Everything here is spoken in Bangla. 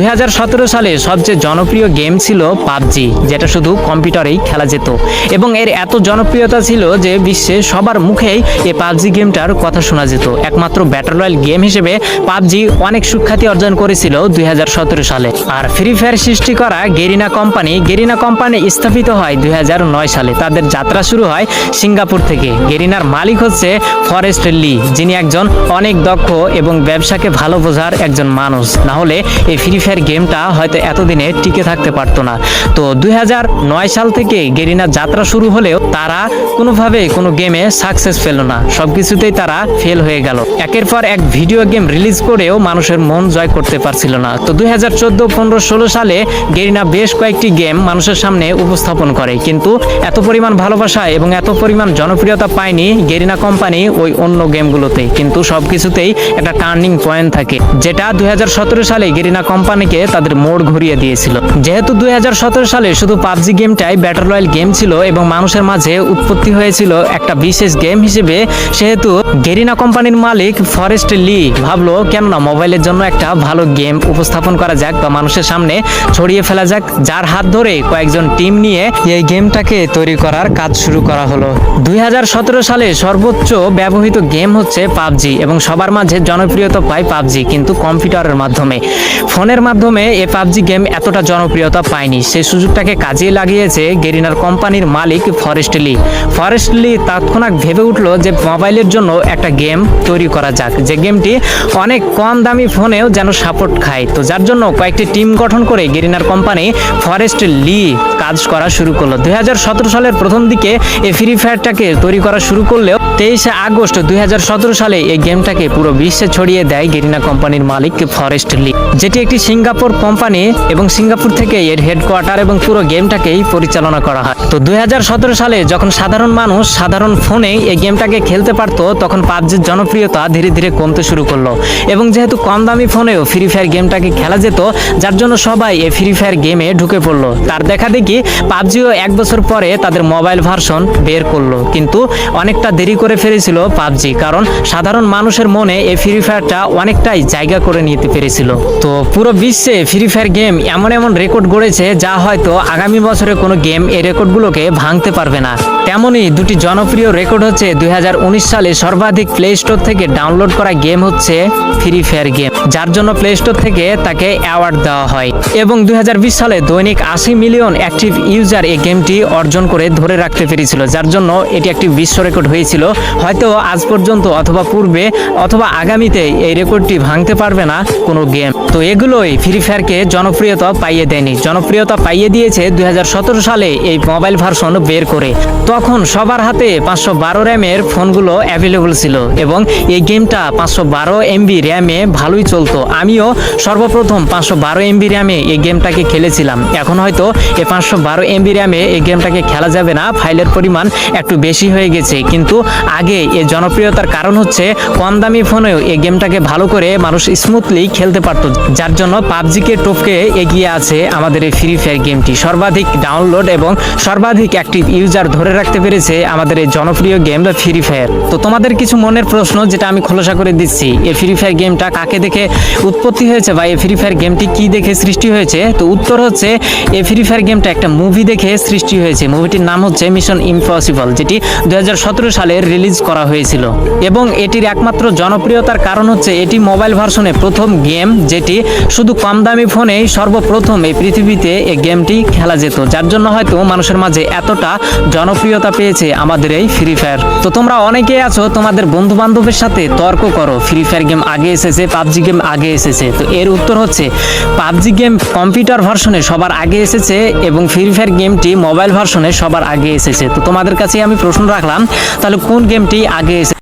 2017 সালে সবচেয়ে জনপ্রিয় গেম ছিল পাবজি, যেটা শুধু কম্পিউটারেই খেলা যেত এবং এর এত জনপ্রিয়তা ছিল যে বিশ্বে সবার মুখেই এই পাবজি গেমটার কথা শোনা যেত। একমাত্র ব্যাটল রয়্যাল গেম হিসেবে পাবজি অনেক সুখ্যাতি অর্জন করেছিল 2017 সালে। আর ফ্রি ফায়ার সৃষ্টি করা গেরিনা কোম্পানি স্থাপিত হয় 2009 সালে। তাদের যাত্রা শুরু হয় সিঙ্গাপুর থেকে। গেরিনার মালিক হচ্ছে ফরেস্ট লি, যিনি একজন অনেক দক্ষ এবং ব্যবসাকে ভালো বোঝার একজন মানুষ। না হলে এই ফ্রি ফায়ার গেমটা হয়তো এতদিনে টিকে থাকতে পারতো না। তো 2009 সাল থেকে গেরিনার যাত্রা শুরু হলেও তারা কোনোভাবে কোনো গেমে সাকসেস পেল না, সবকিছুতেই তারা ফেল হয়ে গেল। একের পর এক ভিডিও গেম রিলিজ করেও মানুষের মন জয় করতে পারছিল না। তো 2014, 15, 16 সালে গেরিনা বেশ কয়েকটি গেম মানুষের সামনে উপস্থাপন করে, কিন্তু এত পরিমাণ ভালোবাসা এবং এত পরিমাণ জনপ্রিয়তা পায়নি গেরিনা কোম্পানি ওই অন্য গেমগুলোতে। কিন্তু সবকিছুতেই একটা টার্নিং পয়েন্ট থাকে, যেটা 2017 সালে গেরিনা কোম্পানিকে তাদের মোড় ঘুরিয়ে দিয়েছিল। যেহেতু 2017 সালে শুধু পাবজি গেমটাই ব্যাটল রয়্যাল গেম ছিল এবং মানুষের মাঝে উৎপত্তি হয়েছিল একটা বিশেষ গেম হিসেবে, সেহেতু গেরিনা কোম্পানির মালিক ফরেস্ট লি ভাবলো কেননা মোবাইলের জন্য একটা ভালো গেম উপস্থাপন করা যাক বা মানুষের সামনে ছড়িয়ে ফেলা যাক, যার হাত ধরে কয়েকজন টিম নিয়ে এই গেমটাকে তৈরি করার কাজ শুরু করা হলো। 2017 সালে সর্বোচ্চ ব্যবহৃত গেম হচ্ছে পাবজি এবং সবার মাঝে জনপ্রিয়তা পায় পাবজি, কিন্তু কম্পিউটারের মাধ্যমে। ফোনের মাধ্যমে এই পাবজি গেম এতটা জনপ্রিয়তা পায়নি। সেই সুযোগটাকে কাজে লাগিয়েছে গেরিনার কোম্পানির মালিক ফরেস্ট লি তৎক্ষণাৎ ভেবে উঠলো যে মোবাইলের জন্য একটা গেম তৈরি করা যাক, যে গেমটি অনেক কম দামি ফোনেও যেন সাপোর্ট খায়। তো যার জন্য কয়েকটি টিম গঠন করে গেরিনার কোম্পানি ফরেস্ট লি কাজ করা শুরু করলো। 2017 সালের প্রথম দিকে এই ফ্রি ফায়ারটাকে তৈরি করা শুরু করলেও 23 আগস্ট 2017 সালে এই গেমটাকে পুরো বিশ্বে ছড়িয়ে দেয় গেরিনা কোম্পানির মালিক ফরেস্ট লি, যেটি একটি সিঙ্গাপুর কোম্পানি এবং সিঙ্গাপুর থেকে এর হেডকোয়ার্টার এবং পুরো গেমটাকেই পরিচালনা করা হয়। তো 2017 সালে যখন সাধারণ মানুষ সাধারণ ফোনে এই গেমটাকে খেলতে পারতো, তখন পাবজির জনপ্রিয়তা ধীরে ধীরে কমতে শুরু করলো এবং যেহেতু কম দামি ফোনেও ফ্রি ফায়ার গেমটাকে খেলা যেত, যার জন্য সবাই এই ফ্রি ফায়ার গেমে ঢুকে পড়লো। তার দেখা দেখি পাবজিও 1 বছর পরে তাদের মোবাইল ভার্সন বের করলো, কিন্তু অনেকটা দেরি করে ফেলেছিল পাবজি, কারণ সাধারণ মানুষের মনে এই ফ্রি ফায়ারটা অনেকটাই জায়গা করে নিতে পেরেছিল। তো পুরো বিশ্বে ফ্রি ফায়ার গেম এমন এমন রেকর্ড গড়েছে যা হয়তো আগামী বছরে কোনো গেম এই রেকর্ডগুলোকে ভাঙতে পারবে না। তেমনই দুটি জনপ্রিয় রেকর্ড হচ্ছে 2019 সালে সর্বাধিক প্লে স্টোর থেকে ডাউনলোড করা গেম হচ্ছে ফ্রি ফায়ার গেম, যার জন্য প্লে স্টোর থেকে তাকে অ্যাওয়ার্ড দেওয়া হয়, এবং 2020 সালে দৈনিক 80 মিলিয়ন অ্যাক্টিভ ইউজার এই গেমটি অর্জন করে ধরে রাখতে পেরেছিল, যার জন্য এটি একটি বিশ্ব রেকর্ড হয়েছিল। হয়তো আজ পর্যন্ত অথবা পূর্বে অথবা আগামীতে এই রেকর্ডটি ভাঙতে পারবে না কোনো গেম। তো এগুলোই ফ্রি ফায়ারকে জনপ্রিয়তা পাইয়ে দেয়নি, জনপ্রিয়তা পাইয়ে দিয়েছে 2017 সালে এই মোবাইল ভার্সন বের করে। তখন সবার হাতে 512 র্যামের ফোনগুলো অ্যাভেলেবল ছিল এবং এই গেমটা 512 MB র্যামে ভালোই চলতো। আমিও সর্বপ্রথম 512 MB র্যামে এই গেমটাকে খেলেছিলাম। এখন হয়তো এই 512 MB র্যামে এই গেমটাকে খেলা যাবে না, ফাইলের পরিমাণ একটু বেশি হয়ে গেছে। কিন্তু আগে এই জনপ্রিয়তার কারণ হচ্ছে কম দামি ফোনেও এই গেমটাকে ভালো করে মানুষ স্মুথলি খেলতে পারত, যার জন্য পাবজিকে টপকে এগিয়ে আছে আমাদের এই ফ্রি ফায়ার গেমটি। সর্বাধিক ডাউনলোড এবং সর্বাধিক অ্যাক্টিভ ইউজার ধরে রাখতে পেরেছে আমাদের এই জনপ্রিয় গেম ফ্রি ফায়ার। তো তোমাদের কিছু মনের প্রশ্ন যেটা আমি খোলাসা করে দিচ্ছি, এই ফ্রি ফায়ার গেমটা কাকে দেখে উৎপত্তি হয়েছে বা এই ফ্রি ফায়ার গেমটি কি দেখে সৃষ্টি হয়েছে? তো উত্তর হচ্ছে এই ফ্রি ফায়ার গেমটা একটা মুভি দেখে সৃষ্টি হয়েছে। মুভিটির নাম হচ্ছে মিশন ইম্পসিবল, যেটি 2017 সালে রিলিজ করা হয়েছিল এবং এটির একমাত্র জনপ্রিয়তার কারণ হচ্ছে এটি মোবাইল ভার্সনে প্রথম গেম, যেটি শুধু কম দামি ফোনেই সর্বপ্রথম এই পৃথিবীতে এই গেমটি খেলা যেত, যার জন্য হয়তো মানুষের মাঝে এতটা জনপ্রিয়তা পেয়েছে আমাদের এই ফ্রি ফায়ার। তো তোমরা অনেকেই আছো তোমাদের বন্ধু বান্ধবের সাথে তর্ক করো ফ্রি ফায়ার গেম আগে এসেছে, পাবজি গেম আগে এসেছে। তো এর উত্তর হচ্ছে পাবজি গেম কম্পিউটার ভার্সনে সবার আগে এসেছে এবং ফ্রি ফায়ার গেমটি মোবাইল ভার্সনে সবার আগে এসেছে। তো তোমাদের কাছে আমি প্রশ্ন রাখলাম, তাহলে কোন গেমটি আগে এসেছে?